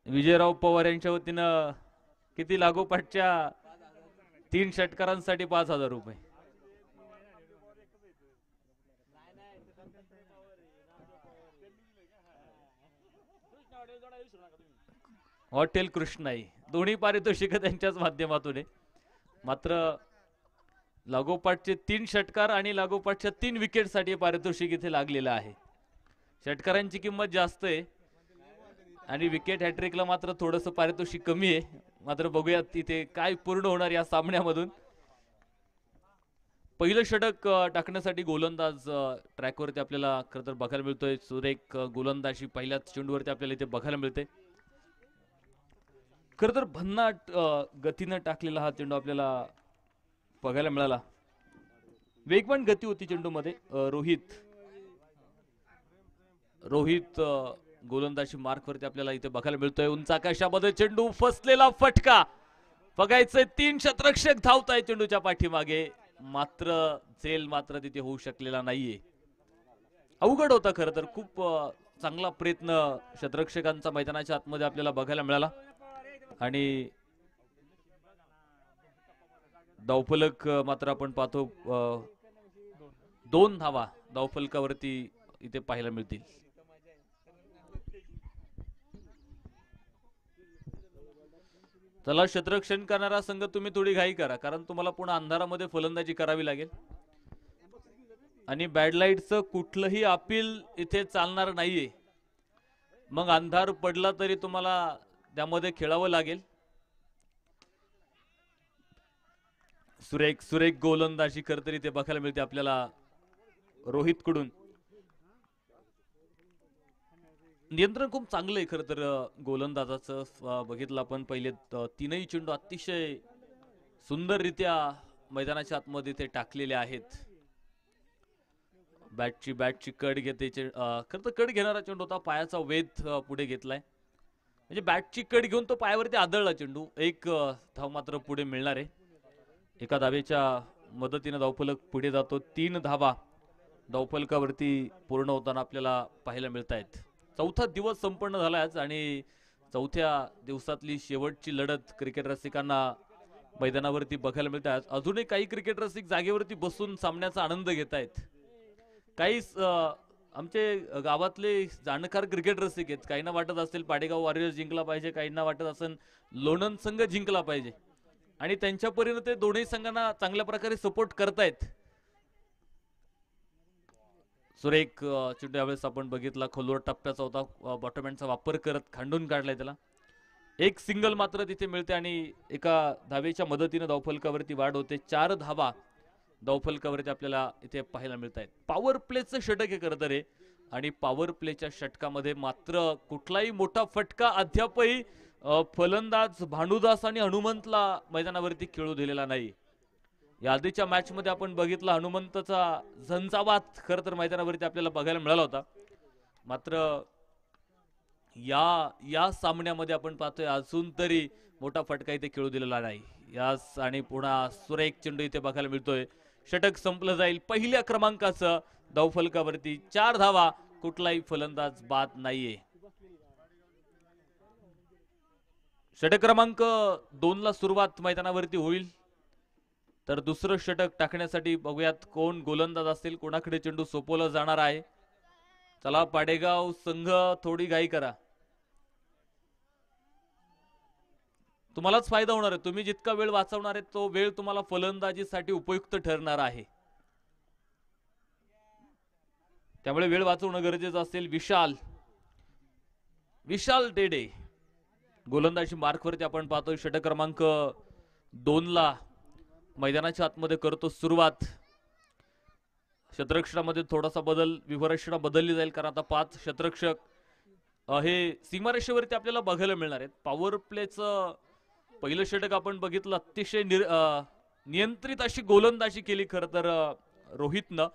विजयराव पवार यांच्या वतीनं किती लागोपाठच्या 3 षटकारांसाठी 5,000 रुपये. हॉटेल कृष्णाई दोन्ही पारितोषिक त्यांच्याच माध्यमातून आहे. मात्र लागोपाठचे 3 षटकार आणि लागोपाठच्या 3 विकेटसाठी पारितोषिक इथे लागलेलं आहे. षटकारांची किंमत जास्त आहे आणि विकेट हॅट्रिकला मात्र थोडंसं पारितोषिक कमी आहे. मात्र बघूयात तिथे काय पूर्ण होणार या सामन्यामधून. पहिलं षटक टाकण्यासाठी गोलंदाज ट्रॅकवरती आपल्याला खरं तर बघायला मिळतोय. सुरेख गोलंदाजी पहिल्याच चेंडूवरती आपल्याला इथे बघायला मिळते. खरं तर भन्नाट गतीनं टाकलेला हा चेंडू आपल्याला बघायला मिळाला. वेगवान गती होती चेंडूमध्ये. रोहित गोलंदाजी मार्कवरती आपल्याला इथे बघायला मिळतोय. उंच आकाशामध्ये चेंडू फसलेला फटका बघायचंय. 3 क्षेत्ररक्षक धावताय चेंडूच्या पाठीमागे. मात्र झेल मात्र तिथे होऊ शकलेला नाहीये. अवघड होता खरं तर. खूप चांगला प्रयत्न क्षेत्ररक्षकांचा मैदानाच्या आतमध्ये आपल्याला बघायला मिळाला आणि धावफलक मात्र आपण पाहतो 2 धावा धावफलकावरती इथे पाहायला मिळतील. चला क्षेत्ररक्षण करणारा संघ तुम्ही थोडी घाई करा, कारण तुम्हाला पुन्हा अंधारामध्ये फलंदाजी करावी लागेल आणि बॅड लाईटचं कुठलंही अपील इथे चालणार नाहीये. मग अंधार पडला तरी तुम्हाला त्यामध्ये खेळावं लागेल. सुरेख गोलंदाजी खरं तर इथे बघायला मिळते आपल्याला रोहित कडून. नियंत्रण खूप चांगलं आहे खरं तर गोलंदाजाचं. बघितलं आपण पहिले 3ही चेंडू अतिशय सुंदररित्या मैदानाच्या आतमध्ये ते टाकलेले आहेत. बॅटची कड घेते. खरं तर कड घेणारा चेंडू होता. पायाचा वेध पुढे घेतलाय. म्हणजे बॅटची कड घेऊन तो पायावरती आदळला चेंडू. 1 धाव मात्र पुढे मिळणार आहे. एका धावेच्या मदतीने धावफलक पुढे जातो. 3 धावा धावफलकावरती पूर्ण होताना आपल्याला पाहायला मिळत आहेत. 4था दिवस संपन्न झाला आज आणि 4थ्या दिवसातली शेवटची लढत क्रिकेट रसिकांना मैदानावरती बघायला मिळत आहे. अजूनही काही क्रिकेट रसिक जागेवरती बसून सामन्याचा आनंद घेत आहेत. काही आमचे गावातले जाणकार क्रिकेट रसिक आहेत. काहींना वाटत असेल पाडेगाव वॉरियर्स जिंकला पाहिजे, काहींना वाटत असेल लोणंद संघ जिंकला पाहिजे आणि त्यांच्या परीने ते दोन्ही संघांना चांगल्या प्रकारे सपोर्ट करतायत. सुरेख चेंडू यावेळेस आपण बघितला खोलवर टप्प्याचा होता. बॉटमहँडचा वापर करत खांडून काढलाय त्याला. 1 सिंगल मात्र तिथे मिळते आणि एका धावेच्या मदतीने धावफलकावरती वाढ होते. 4 धावा धावफलकावरती आपल्याला इथे पाहायला मिळत आहेत. पॉवर प्लेचं षटक हे करत रे आणि पॉवर प्लेच्या षटकामध्ये मात्र कुठलाही मोठा फटका अद्यापही फलंदाज भानुदास आणि हनुमंतला मैदानावरती खेळू दिलेला नाही. या आधीच्या मॅच मध्ये आपण बघितला हनुमंतचा झंझावात खरं तर मैदानावरती आपल्याला बघायला मिळाला होता. मात्र या सामन्यामध्ये आपण पाहतोय अजून तरी मोठा फटका इथे खेळू दिलेला नाही. यास आणि पुन्हा सुरेख चेंडू इथे बघायला मिळतोय. षटक संपलं जाईल. पहिल्या क्रमांकाचं धावफलकावरती 4 धावा. कुठलाही फलंदाज बाद नाहीये. षटक क्रमांक 2 ला सुरुवात मैदानावरती होईल. तर दुसरं षटक टाकण्यासाठी बघूयात कोण गोलंदाज असेल, कोणाकडे चेंडू सोपवला जाणार आहे. चला पाडेगाव संघ थोडी घाई करा. तुम्हालाच फायदा होणार आहे. तुम्ही जितका वेळ वाचवणार आहे तो वेळ तुम्हाला फलंदाजीसाठी उपयुक्त ठरणार आहे. त्यामुळे वेळ वाचवणं गरजेचं असेल. विशाल डेडे गोलंदाजी मार्कवरती आपण पाहतोय. षटक क्रमांक 2 ला मैदानाच्या आतमध्ये करतो सुरुवात. क्षेत्ररक्षणामध्ये थोडासा बदल, व्यूहरचना बदलली जाईल कारण आता 5 क्षेत्ररक्षक हे सीमारेषेवरती आपल्याला बघायला मिळणार आहेत. पॉवर प्लेचं पहिलं षटक आपण बघितलं. अतिशय नियंत्रित अशी गोलंदाजी केली खरं तर रोहितनं.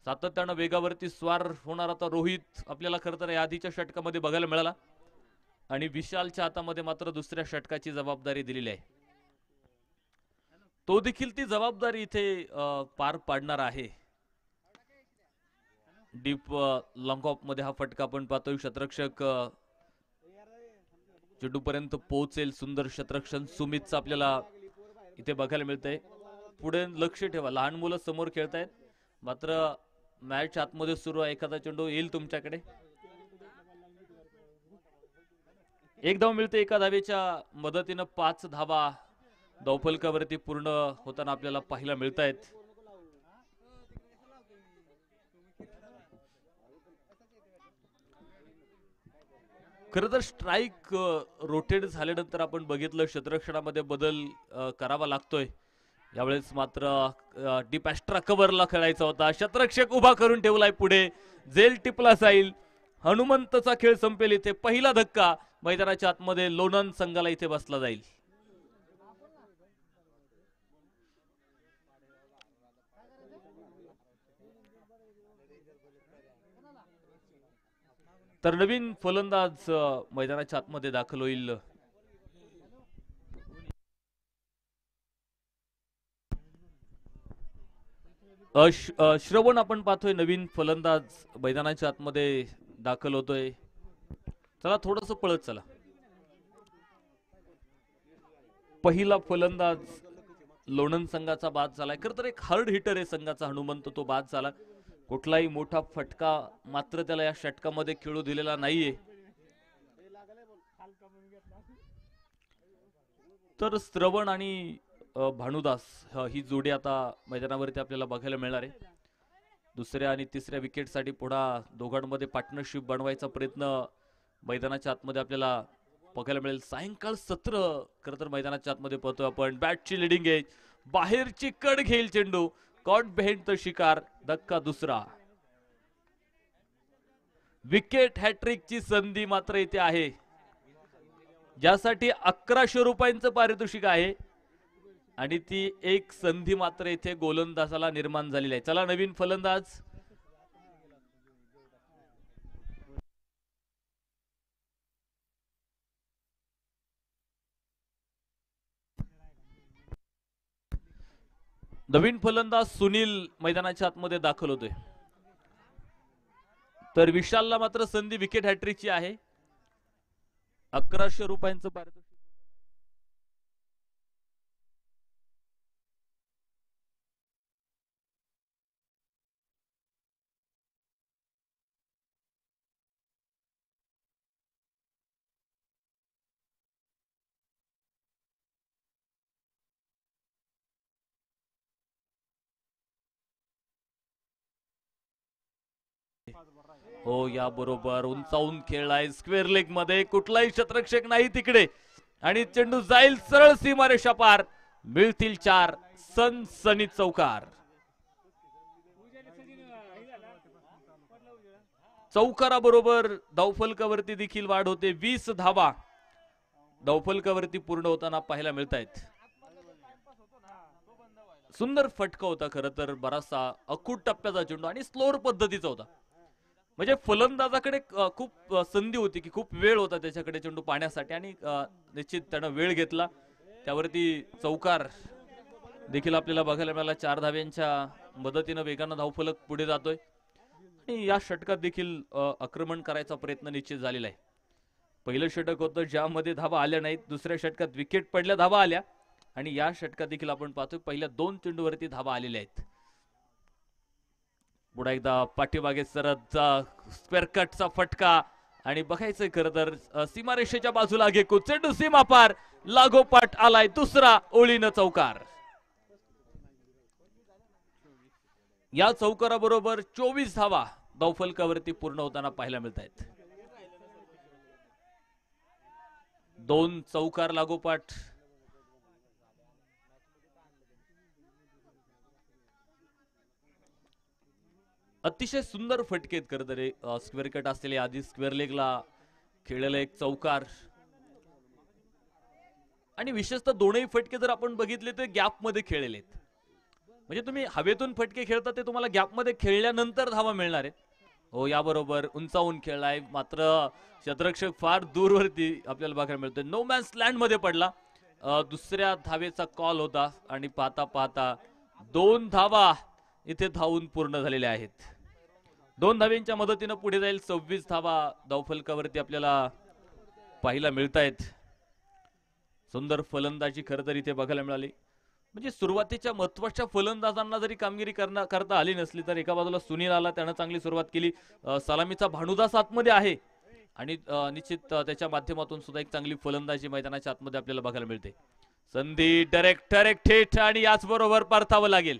सातत्यानं वेगावरती स्वार होणारा आता रोहित आपल्याला खरं तर या आधीच्या षटकामध्ये बघायला मिळाला आणि विशालच्या हातामध्ये मात्र दुसऱ्या षटकाची जबाबदारी दिलेली आहे. तो देखील ती जबाबदारी इथे पार पाडणार आहे. डीप लॉंग ऑफ मध्ये हा फटका आपण पाहतोय. शतरक्षक चेंडू पर्यंत पोहोचेल. सुंदर शतरक्षण सुमितचं आपल्याला इथे बघायला मिळतंय. पुढे लक्ष ठेवा, लहान मुलं समोर खेळतायत, मात्र मॅच आतमध्ये सुरू आहे. एखादा चेंडू येईल तुमच्याकडे. एक धाव मिळते. एका धावेच्या मदतीनं 5 धावा धावफलकावरती पूर्ण होताना आपल्याला पाहायला मिळत आहेत. खरं तर स्ट्राईक रोटेट झाल्यानंतर आपण बघितलं शतरक्षणामध्ये बदल करावा लागतोय. यावेळेस मात्र डीप एक्स्ट्रा कव्हरला खेळायचा होता. शतरक्षक उभा करून ठेवलाय पुढे. झेल टिपला जाईल. हनुमंतचा खेळ संपेल इथे. पहिला धक्का मैदानाच्या आतमध्ये लोणंद संघाला इथे बसला जाईल. तर नवीन फलंदाज मैदानाच्या आतमध्ये दाखल होईल. श्रवण आपण पाहतोय नवीन फलंदाज मैदानाच्या आतमध्ये दाखल होतोय. चला थोडस पळत चला. पहिला फलंदाज लोणंद संघाचा बाद झालाय. खरं तर एक हार्ड हिटर आहे संघाचा हनुमंत, तो बाद झाला. कुठलाही मोठा फटका मात्र त्याला या षटकामध्ये खेळू दिलेला नाहीये. तर श्रवण आणि भानुदास ही जोडी आता मैदानावरती आपल्याला बघायला मिळणार आहे. दुसऱ्या आणि तिसऱ्या विकेटसाठी पुढा दोघांमध्ये पार्टनरशिप बनवायचा प्रयत्न मैदानाच्या आतमध्ये आपल्याला बघायला मिळेल. सायंकाळ सत्र खरं तर मैदानाच्या आतमध्ये पाहतोय आपण. बॅटची लिडिंग आहे. बाहेरची कड घेईल चेंडू. कॉट बेहेंड द शिकार. धक्का दुसरा. विकेट हॅट्रिकची संधी मात्र इथे आहे, ज्यासाठी 1100 रुपयांचं पारितोषिक आहे. आणि ती एक संधी मात्र इथे गोलंदाजाला निर्माण झालेली आहे. चला नवीन फलंदाज. नवीन फलंदाज सुनील मैदानाच्या आतमध्ये दाखल होतोय. तर विशालला मात्र संधी विकेट हॅट्रिकची आहे. 1100 रुपयांचं पारितोषिक. हो, या बरोबर उंचावून खेळलाय स्क्वेअर लेग मध्ये. कुठलाही शतरक्षक नाही तिकडे आणि चेंडू जाईल सरळ सीमारेषा पार. मिळतील 4. सनसनी चौकार. चौकाराबरोबर धावफलकावरती देखील वाढ होते. 20 धावा धावफलकावरती पूर्ण होताना पाहायला मिळत आहेत. सुंदर फटका होता खरं तर. बराचसा अखूट टप्प्याचा चेंडू आणि स्लोअर पद्धतीचा होता. म्हणजे फलंदाजाकडे खूप संधी होती की खूप वेळ होता त्याच्याकडे चेंडू पाहण्यासाठी आणि निश्चित त्यानं वेळ घेतला. त्यावरती चौकार देखील आपल्याला बघायला मिळाला. 4 धाव्यांच्या मदतीनं वेगानं धावफलक पुढे जातोय आणि या षटकात देखील आक्रमण करायचा प्रयत्न निश्चित झालेला आहे. पहिलं षटक होतं ज्यामध्ये धावा आल्या नाहीत. दुसऱ्या षटकात विकेट पडल्या, धावा आल्या. आणि या षटकात देखील आपण पाहतोय पहिल्या 2 चेंडूवरती धावा आलेल्या आहेत. पुढे एकदा पाठीमागे सरतचा स्क्वेअर कटचा फटका आणि बघायचंय खरं तर सीमारेषेच्या बाजूला घेको. चेंडू सीमा पार. लागोपाठ आलाय दुसरा ओळीनं चौकार. या चौकाराबरोबर 24 धावा धावफलकावरती पूर्ण होताना पाहायला मिळत आहेत. 2 चौकार लागोपाठ. अतिशय सुंदर फटके आहेत खरं तरी. स्क्वेअर कट असलेले आधी स्क्वेअर लेगला खेळलेला एक चौकार आणि विशेषतः दोनही फटके जर आपण बघितले तर गॅप मध्ये खेळलेले आहेत. म्हणजे तुम्ही हवेतून फटके खेळता ते तुम्हाला गॅप मध्ये खेळल्यानंतर धावा मिळणार आहेत. हो, याबरोबर उंचावून खेळलाय मात्र शतरक्षक फार दूरवरती आपल्याला बघायला मिळतोय. नो मॅन्स लँड मध्ये पडला. दुसऱ्या धावेचा कॉल होता आणि पाहता पाहता 2 धावा इथे धावून पूर्ण झालेल्या आहेत. 2 धावेंच्या मदतीनं पुढे जाईल. 26 धावा धावफलकावरती आपल्याला पाहायला मिळत आहेत. सुंदर फलंदाजी खरं तर इथे बघायला मिळाली. म्हणजे सुरुवातीच्या महत्वाच्या फलंदाजांना जरी कामगिरी करता आली नसली तर एका बाजूला सुनील आला, त्यानं चांगली सुरुवात केली. सलामीचा भानुदास आतमध्ये आहे आणि निश्चित त्याच्या माध्यमातून सुद्धा एक चांगली फलंदाजी मैदानाच्या आतमध्ये आपल्याला बघायला मिळते. संधी डायरेक्ट थेट आणि याचबरोबर परतावं लागेल.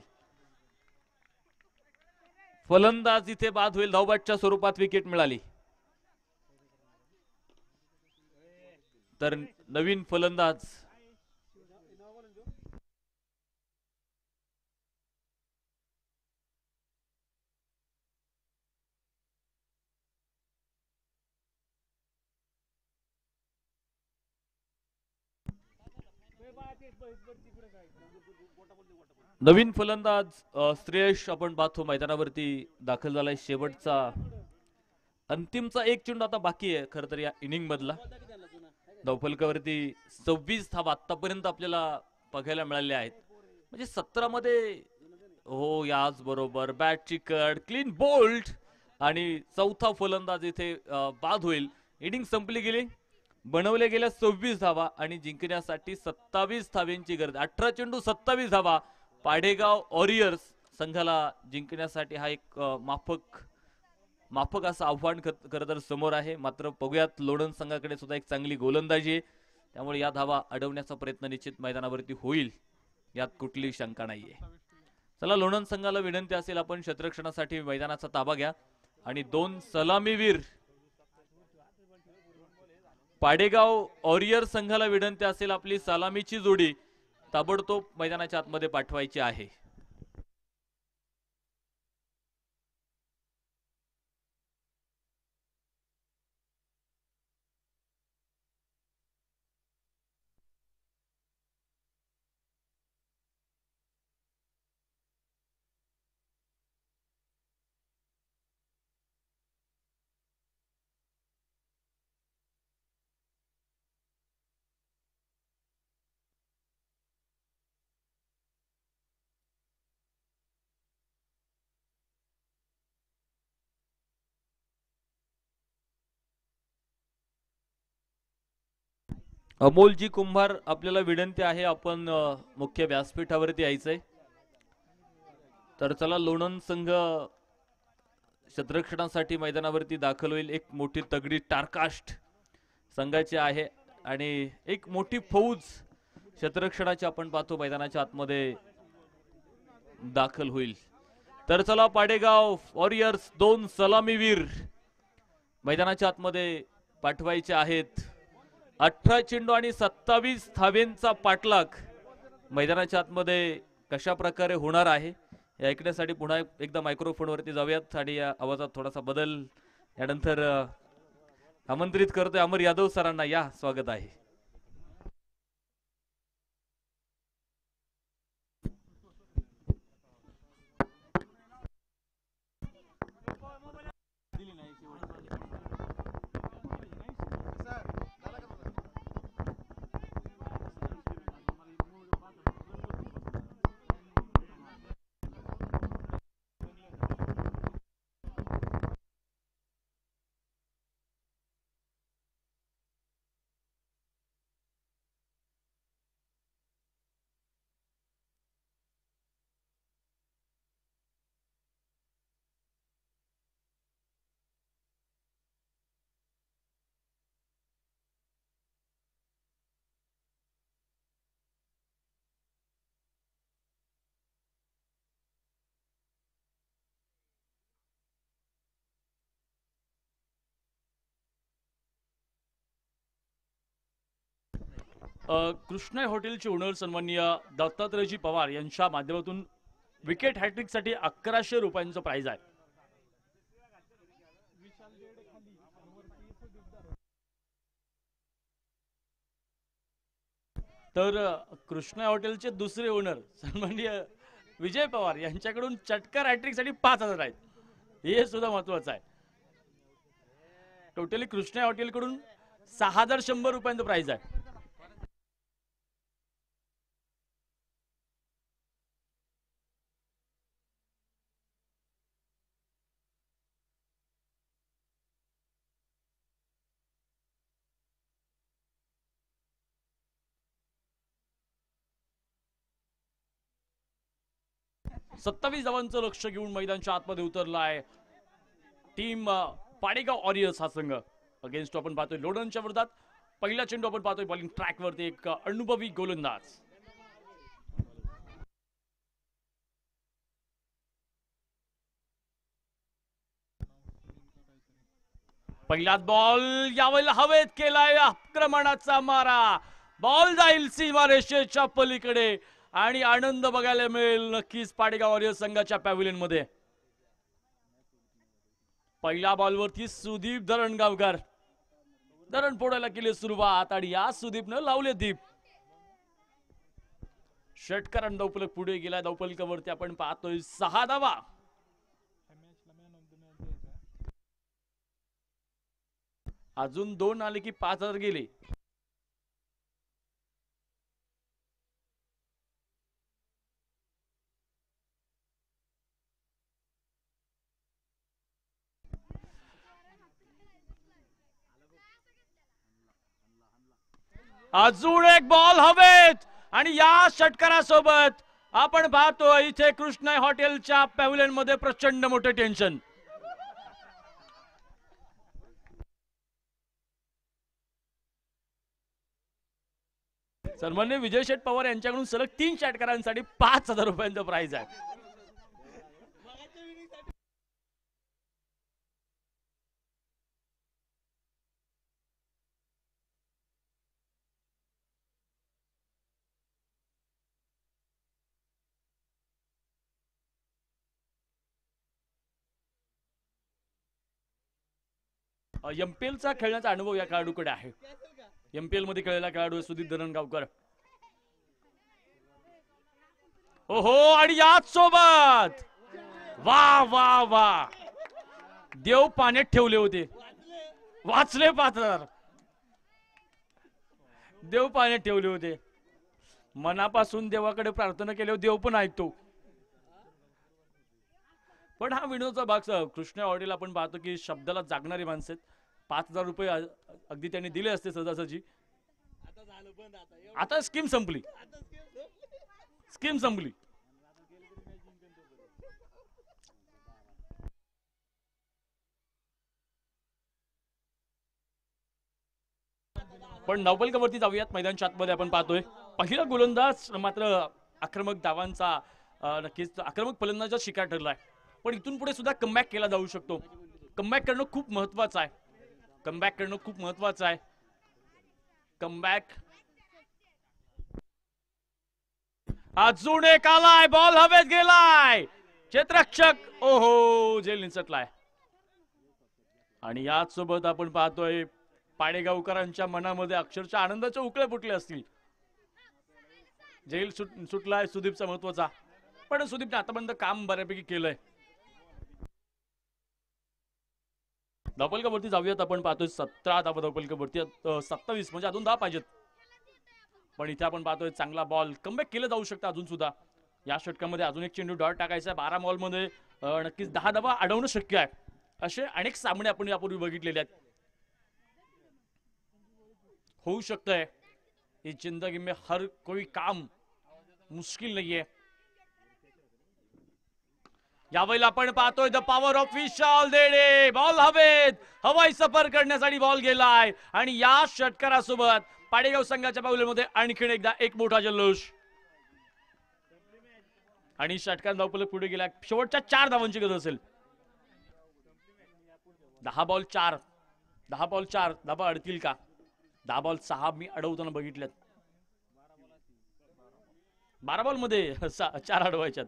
फलंदाज इथे बाद होईल. धावबादच्या स्वरूपात विकेट मिळाली. तर नवीन फलंदाज श्रेयश आपण पाहतो मैदानावरती दाखल झालाय. शेवटचा अंतिमचा एक चेंडू आता बाकी आहे खर तर या इनिंग मधला. धावफलकावरती 26 धावा आतापर्यंत आपल्याला बघायला मिळाल्या आहेत. म्हणजे 17 मध्ये हो याच बरोबर बॅटची कड क्लीन बोल्ड आणि चौथा फलंदाज इथे बाद होईल. इनिंग संपली गेली. बनवले गेल्या 26 धावा आणि जिंकण्यासाठी 27 धाव्यांची गरज. 18 चेंडू 27 धावा. पाडेगाव वॉरियर्स संघाला जिंकण्यासाठी हा एक माफक असं आव्हान खरं तर समोर आहे. मात्र बघूयात लोणंद संघाकडे सुद्धा एक चांगली गोलंदाजी आहे, त्यामुळे या धावा अडवण्याचा प्रयत्न निश्चित मैदानावरती होईल, यात कुठली शंका नाहीये. चला लोणंद संघाला विनंती असेल आपण क्षेत्ररक्षणासाठी मैदानाचा ताबा घ्या आणि 2 सलामीवीर पाडेगाव वॉरियर संघाला विनंती असेल आपली सलामीची जोडी ताबडतोब मैदानाच्या आतमध्ये पाठवायची आहे. अमोलजी कुंभार आपल्याला विनंती आहे आपण मुख्य व्यासपीठावरती यायचंय. तर चला लोणंद संघ क्षेत्ररक्षणासाठी मैदानावरती दाखल होईल. एक मोठी तगडी टारकास्ट संघाची आहे आणि एक मोठी फौज क्षेत्ररक्षणाची आपण पाहतो मैदानाच्या आतमध्ये दाखल होईल. तर चला पाडेगाव वॉरियर्स 2 सलामीवीर मैदानाच्या आतमध्ये पाठवायचे आहेत. 18 चेंडू आणि 27 धावेंचा पाठलाग मैदानाच्या आतमध्ये कशा प्रकारे होणार आहे हे ऐकण्यासाठी पुन्हा एकदा मायक्रोफोनवरती जाऊयात आणि या आवाजात थोडासा बदल यानंतर आमंत्रित करतोय अमर यादव सरांना. या स्वागत आहे. कृष्णा हॉटेलचे ओनर सन्माननीय दत्तात्रयजी पवार यांच्या माध्यमातून विकेट हॅट्रिक साठी 1100 रुपयांचं प्राइज आहे. तर कृष्णा हॉटेलचे दुसरे ओनर सन्माननीय विजय पवार यांच्याकडून चटकार हॅट्रिक साठी 5000 आहेत. हे सुद्धा महत्वाचं आहे. टोटली कृष्णा हॉटेलकडून 6100 रुपयांचं प्राइज आहे. 27 धावांचं लक्ष घेऊन मैदानाच्या आतमध्ये उतरलाय टीम पाडेगाव वॉरियर्स हा संघ. अगेन्स्ट आपण पाहतोय लोणंदच्या विरोधात पहिला चेंडू आपण पाहतोय बॉलिंग ट्रॅक वरती एक अनुभवी गोलंदाज. पहिलाच बॉल यावेळेला हवेत केलाय आक्रमणाचा मारा. बॉल जाईल सीमारेषेच्या पलीकडे आणि आनंद बघायला मिळेल नक्कीच पाडेगाव वॉरियर्स संघाच्या पॅव्हिलियन मध्ये. पहिल्या बॉलवरती सुदीप धरणगावकर धरण फोडायला केली सुरुवात आणि या सुदीपनं लावले दीप. षटकार दौफलक पुढे गेलाय. दौफलकावरती आपण पाहतोय 6 धावा. अजून 2 आले की 5,000 गेले. अजून एक बॉल हवेत आणि या षटकारासोबत आपण पाहतो इथे कृष्णा हॉटेलच्या पॅव्हिलियन मध्ये प्रचंड मोठे टेन्शन. सन्माननीय विजय शेठ पवार यांच्याकडून सलग 3 षटकारांसाठी 5,000 रुपयांचं प्राइज आहे. MPL चा खेळण्याचा अनुभव या खेळाडूकडे आहे. MPL मध्ये खेळलेला खेळाडू सुदीप धरणगावकर. ओहो आणि याच सोबत वा वा वा देव पाण्यात ठेवले होते. वाचले पात्र देव पाण्यात ठेवले होते. मनापासून देवाकडे प्रार्थना केल्यावर देव पण ऐकतो. पण हा विनोदचा भाग कृष्णा हॉटेल आपण पाहतो की शब्दाला जागणारी माणसं. 5,000 रुपये अगदी त्यांनी दिले असते सहजासहजी. आता स्कीम संपली. स्कीम संपली. पण नवबलकावरती जाऊयात. मैदानाच्या आतमध्ये आपण पाहतोय पहिला गोलंदाज मात्र आक्रमक धावांचा नक्कीच आक्रमक फलंदाजाचा शिकार ठरलाय. पण इथून पुढे सुद्धा कमबॅक केला जाऊ शकतो. कमबॅक करणं खूप महत्वाचं आहे. कमबॅक करणं खूप महत्वाचं आहे. कमबॅक अजून एक आलाय. बॉल हवेत गेलाय. क्षेत्ररक्षक ओहो जेल निसटलाय. आणि याच सोबत आपण पाहतोय पाडेगावकरांच्या मनामध्ये अक्षरशः आनंदाचे उकळे फुटले असतील. जेल सुटलाय सुदीपचा महत्वाचा. पण सुदीपने आतापर्यंत काम बऱ्यापैकी केलंय. धावपलकावरती जाऊयात. आपण पाहतोय 17 धावा धावपलकावरती. 27 म्हणजे अजून 10 पाहिजेत. पण इथे आपण पाहतोय चांगला बॉल. कमबॅक केलं जाऊ शकतं अजून सुद्धा. या षटकामध्ये अजून एक चेंडू डॉट टाकायचा आहे. 12 बॉलमध्ये नक्कीच 10 धावा अडवणं शक्य आहे. असे अनेक सामने आपण यापूर्वी बघितलेले आहेत. होऊ शकतंय. इस जिंदगी में हर कोई काम मुश्किल नहीं है. यावेळेला आपण पाहतोय the power of Vishal देडे. Ball हवेत. हवाई सफर करण्यासाठी बॉल गेलाय आणि या षटकारासोबत पाडेगाव संघाच्या पावलेमध्ये आणखीन एकदा एक मोठा जल्लोष. आणि षटकार धावपलक पुढे गेला. शेवटच्या 4 धावांची गरज असेल. 10 बॉल 4. 10 बॉल 4 धावा अडतील का? 10 बॉल 6 मी अडवताना बघितल्यात. 12 बॉल मध्ये 4 अडवायच्यात.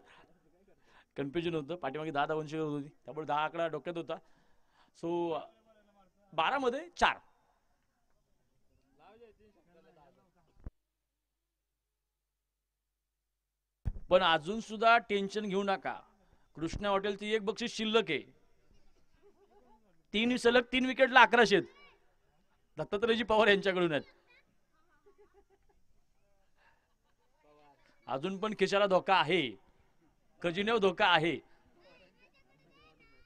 कन्फ्युजन होतं. पाठीमागे 10 धावांची गरज होती त्यामुळे 10 आकडा डोक्यात होता. सो 12 मध्ये 4. पण अजून सुद्धा टेन्शन घेऊ नका. कृष्णा हॉटेलची एक बक्षीस शिल्लक आहे. 3 सलग 3 विकेटला 1100 दत्तात्रयजी पवार यांच्याकडून आहेत. अजून पण खिशाला धोका आहे. खजिन्यावर धोका आहे.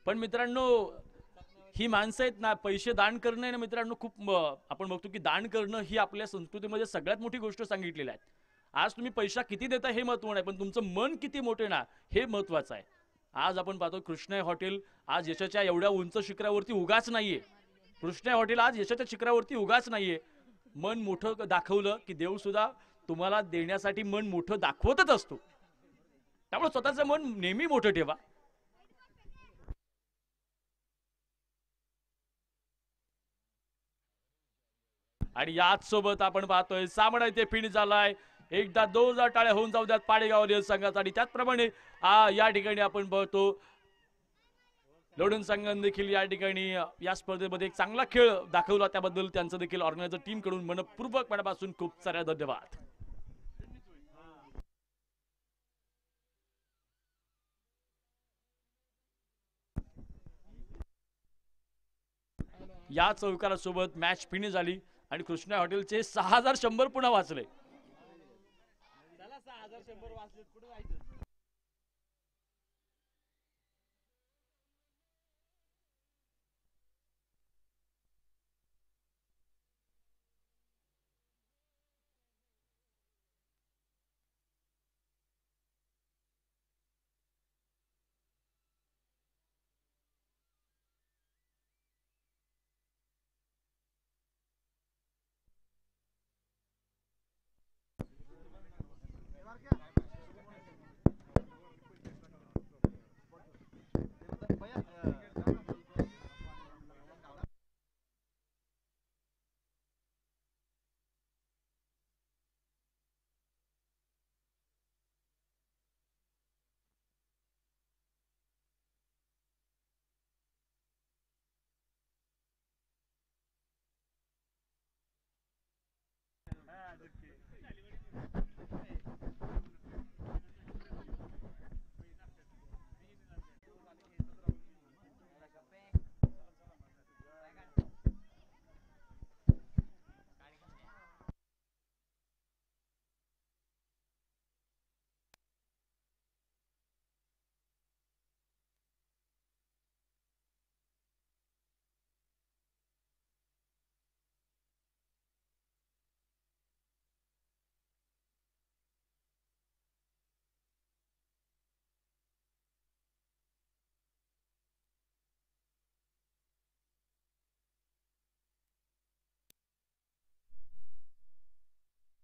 पण मित्रांनो ही माणसं आहेत ना. पैसे दान करणं आहे ना मित्रांनो खूप आपण बघतो की दान करणं ही आपल्या संस्कृतीमध्ये सगळ्यात मोठी गोष्ट सांगितलेली आहे. आज तुम्ही पैसा किती देता हे महत्व नाही, पण तुमचं मन किती मोठे ना हे महत्वाचं आहे. आज आपण पाहतो कृष्णा हॉटेल आज यशाच्या एवढ्या उंच शिखरावरती उगाच नाहीये. कृष्णा हॉटेल आज यशाच्या शिखरावरती उगाच नाहीये. मन मोठं दाखवलं की देव सुद्धा तुम्हाला देण्यासाठी मन मोठं दाखवतच असतो. त्यामुळे स्वतःचं मन नेहमी मोठं ठेवा. आणि याच सोबत आपण पाहतोय सामना इथे फिनिश झालाय. एकदा 2000 टाळ्या होऊन जाऊ द्यात पाडेगाव संघासाठी. त्याचप्रमाणे या ठिकाणी आपण बघतो लोडन संघाने देखील या ठिकाणी या स्पर्धेमध्ये एक चांगला खेळ दाखवला. त्याबद्दल त्यांचं देखील ऑर्गनायझर टीम कडून मनपूर्वक मनापासून खूप साऱ्या धन्यवाद. या चौकारासोबत मॅच फिनिश झाली आणि कृष्णा हॉटेलचे 6100 पुन्हा वाचले. 6100 वाचले पुढे